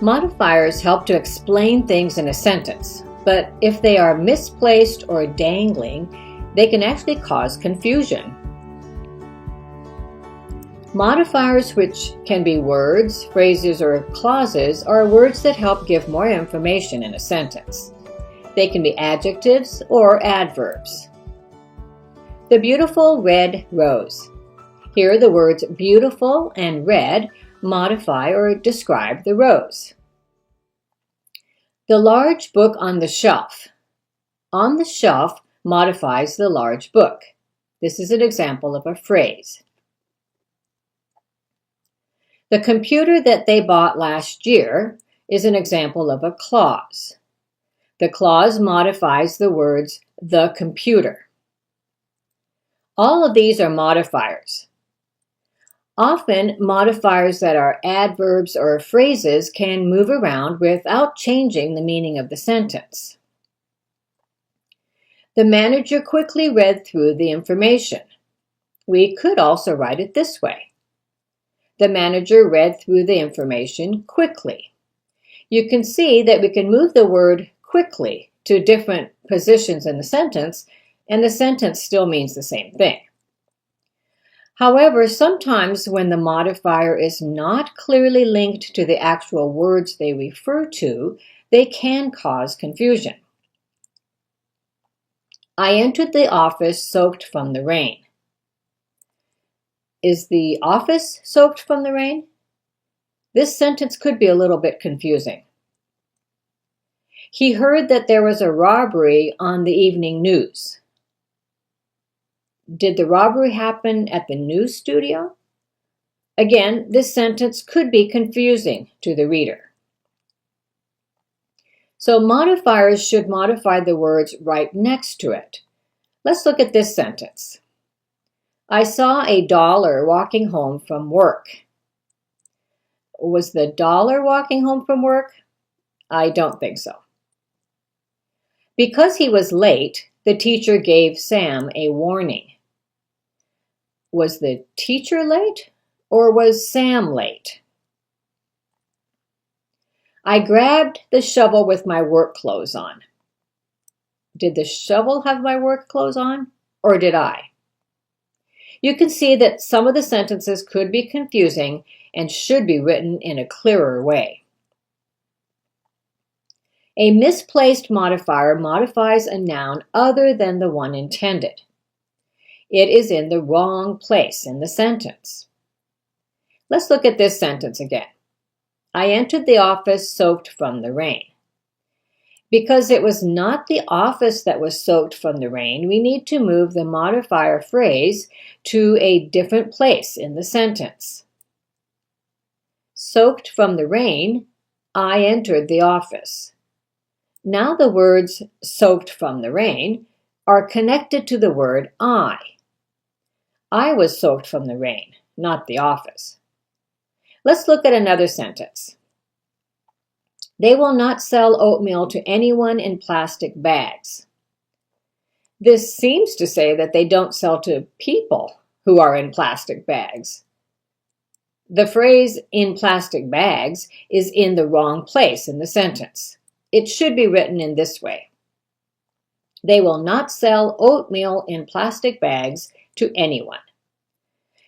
Modifiers help to explain things in a sentence, but if they are misplaced or dangling, they can actually cause confusion. Modifiers, which can be words, phrases, or clauses, are words that help give more information in a sentence. They can be adjectives or adverbs. The beautiful red rose. Here the words beautiful and red modify or describe the rose. The large book on the shelf. On the shelf modifies the large book. This is an example of a phrase. The computer that they bought last year is an example of a clause. The clause modifies the words the computer. All of these are modifiers. Often, modifiers that are adverbs or phrases can move around without changing the meaning of the sentence. The manager quickly read through the information. We could also write it this way. The manager read through the information quickly. You can see that we can move the word quickly to different positions in the sentence, and the sentence still means the same thing. However, sometimes when the modifier is not clearly linked to the actual words they refer to, they can cause confusion. I entered the office soaked from the rain. Is the office soaked from the rain? This sentence could be a little bit confusing. He heard that there was a robbery on the evening news. Did the robbery happen at the news studio? Again, this sentence could be confusing to the reader. So modifiers should modify the words right next to it. Let's look at this sentence. I saw a dollar walking home from work. Was the dollar walking home from work? I don't think so. Because he was late, the teacher gave Sam a warning. Was the teacher late or was Sam late? I grabbed the shovel with my work clothes on. Did the shovel have my work clothes on or did I? You can see that some of the sentences could be confusing and should be written in a clearer way. A misplaced modifier modifies a noun other than the one intended. It is in the wrong place in the sentence. Let's look at this sentence again. I entered the office soaked from the rain. Because it was not the office that was soaked from the rain, we need to move the modifier phrase to a different place in the sentence. Soaked from the rain, I entered the office. Now the words soaked from the rain are connected to the word I. I was soaked from the rain, not the office. Let's look at another sentence. They will not sell oatmeal to anyone in plastic bags. This seems to say that they don't sell to people who are in plastic bags. The phrase in plastic bags is in the wrong place in the sentence. It should be written in this way. They will not sell oatmeal in plastic bags to anyone.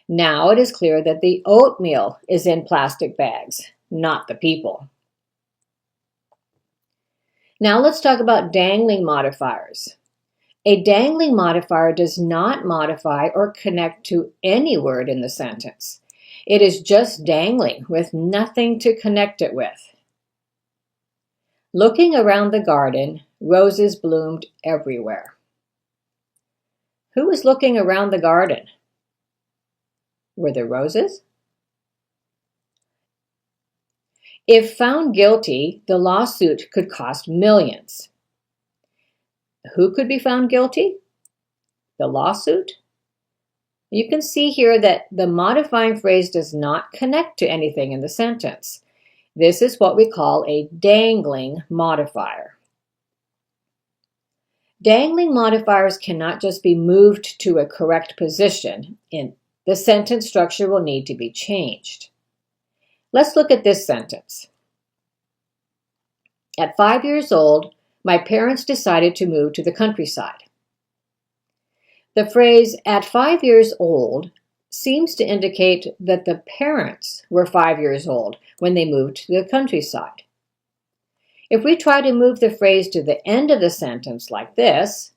Now it is clear that the oatmeal is in plastic bags, not the people. Now let's talk about dangling modifiers. A dangling modifier does not modify or connect to any word in the sentence. It is just dangling with nothing to connect it with. Looking around the garden, roses bloomed everywhere. Who was looking around the garden? Were there roses? If found guilty, the lawsuit could cost millions. Who could be found guilty? The lawsuit? You can see here that the modifying phrase does not connect to anything in the sentence. This is what we call a dangling modifier. Dangling modifiers cannot just be moved to a correct position. The sentence structure will need to be changed. Let's look at this sentence. At 5 years old, my parents decided to move to the countryside. The phrase, at 5 years old, seems to indicate that the parents were 5 years old when they moved to the countryside. If we try to move the phrase to the end of the sentence like this,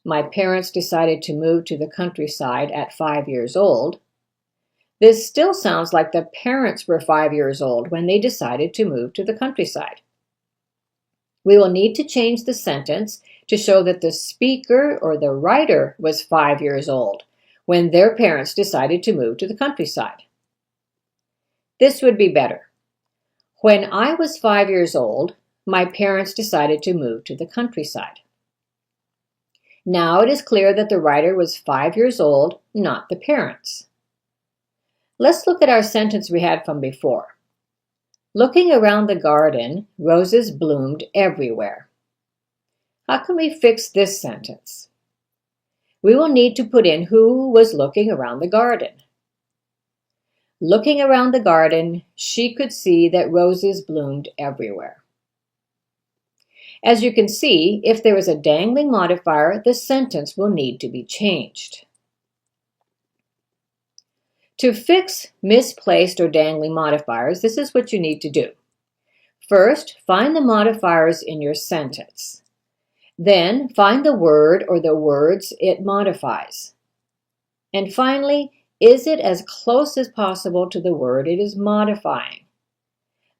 my parents decided to move to the countryside at 5 years old, this still sounds like the parents were 5 years old when they decided to move to the countryside. We will need to change the sentence to show that the speaker or the writer was 5 years old when their parents decided to move to the countryside. This would be better. When I was 5 years old, my parents decided to move to the countryside. Now it is clear that the writer was 5 years old, not the parents. Let's look at our sentence we had from before. Looking around the garden, roses bloomed everywhere. How can we fix this sentence? We will need to put in who was looking around the garden. Looking around the garden, she could see that roses bloomed everywhere. As you can see, if there is a dangling modifier, the sentence will need to be changed. To fix misplaced or dangling modifiers, this is what you need to do. First, find the modifiers in your sentence. Then, find the word or the words it modifies. And finally, is it as close as possible to the word it is modifying?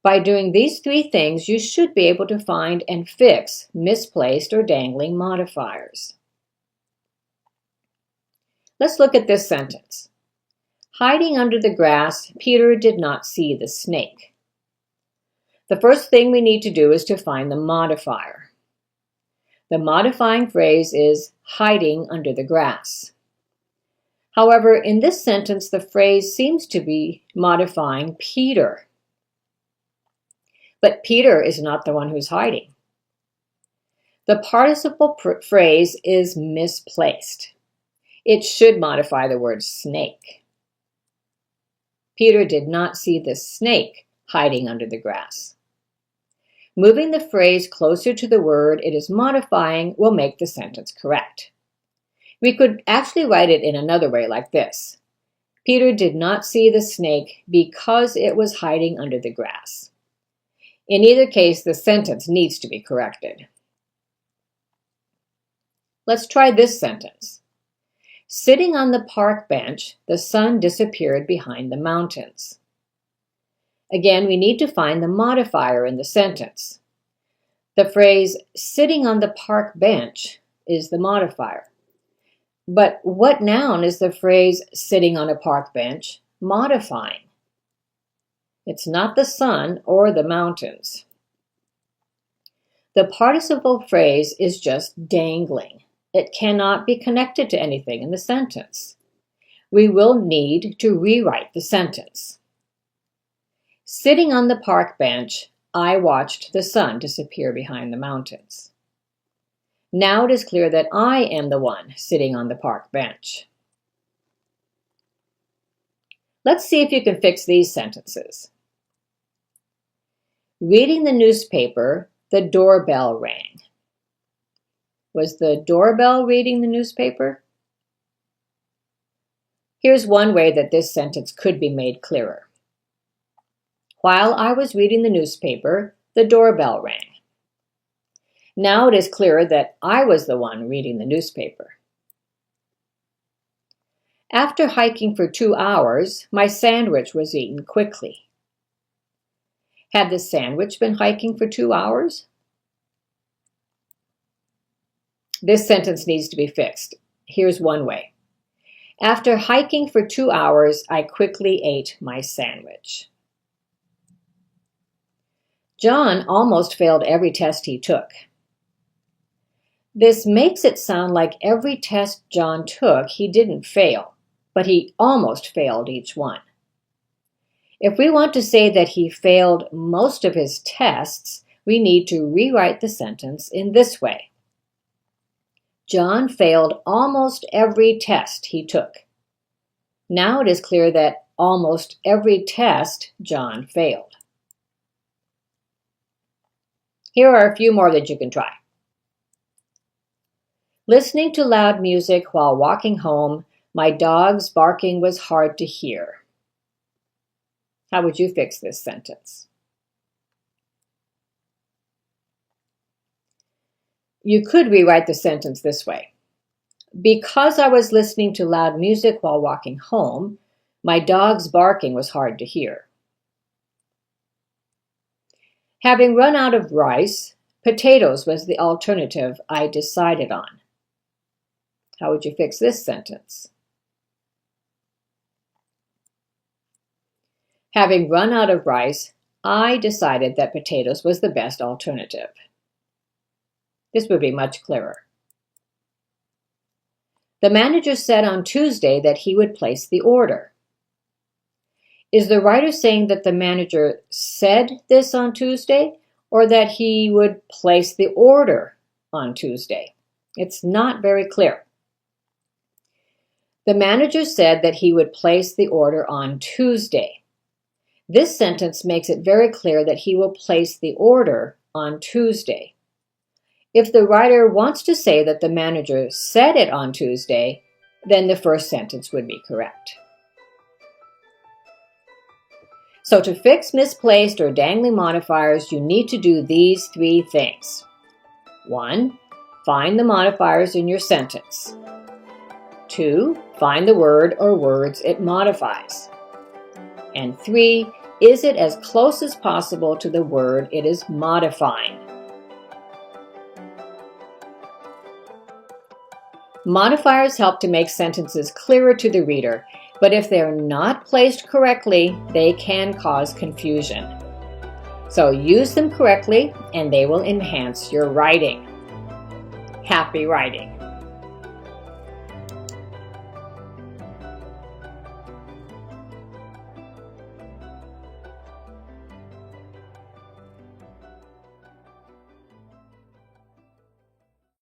By doing these three things, you should be able to find and fix misplaced or dangling modifiers. Let's look at this sentence. Hiding under the grass, Peter did not see the snake. The first thing we need to do is to find the modifier. The modifying phrase is hiding under the grass. However, in this sentence, the phrase seems to be modifying Peter. But Peter is not the one who's hiding. The participle phrase is misplaced. It should modify the word snake. Peter did not see the snake hiding under the grass. Moving the phrase closer to the word it is modifying will make the sentence correct. We could actually write it in another way like this. Peter did not see the snake because it was hiding under the grass. In either case, the sentence needs to be corrected. Let's try this sentence. Sitting on the park bench, the sun disappeared behind the mountains. Again, we need to find the modifier in the sentence. The phrase, sitting on the park bench, is the modifier. But what noun is the phrase, sitting on a park bench, modifying? It's not the sun or the mountains. The participle phrase is just dangling. It cannot be connected to anything in the sentence. We will need to rewrite the sentence. Sitting on the park bench, I watched the sun disappear behind the mountains. Now it is clear that I am the one sitting on the park bench. Let's see if you can fix these sentences. Reading the newspaper, the doorbell rang. Was the doorbell reading the newspaper? Here's one way that this sentence could be made clearer. While I was reading the newspaper, the doorbell rang. Now it is clear that I was the one reading the newspaper. After hiking for 2 hours, my sandwich was eaten quickly. Had the sandwich been hiking for 2 hours? This sentence needs to be fixed. Here's one way. After hiking for 2 hours, I quickly ate my sandwich. John almost failed every test he took. This makes it sound like every test John took he didn't fail, but he almost failed each one. If we want to say that he failed most of his tests, we need to rewrite the sentence in this way. John failed almost every test he took. Now it is clear that almost every test John failed. Here are a few more that you can try. Listening to loud music while walking home, my dog's barking was hard to hear. How would you fix this sentence? You could rewrite the sentence this way. Because I was listening to loud music while walking home, my dog's barking was hard to hear. Having run out of rice, potatoes was the alternative I decided on. How would you fix this sentence? Having run out of rice, I decided that potatoes was the best alternative. This would be much clearer. The manager said on Tuesday that he would place the order. Is the writer saying that the manager said this on Tuesday, or that he would place the order on Tuesday? It's not very clear. The manager said that he would place the order on Tuesday. This sentence makes it very clear that he will place the order on Tuesday. If the writer wants to say that the manager said it on Tuesday, then the first sentence would be correct. So to fix misplaced or dangling modifiers, you need to do these 3 things. 1. Find the modifiers in your sentence. 2. Find the word or words it modifies. And 3. Is it as close as possible to the word it is modifying? Modifiers help to make sentences clearer to the reader, but if they're not placed correctly, they can cause confusion. So use them correctly and they will enhance your writing. Happy writing!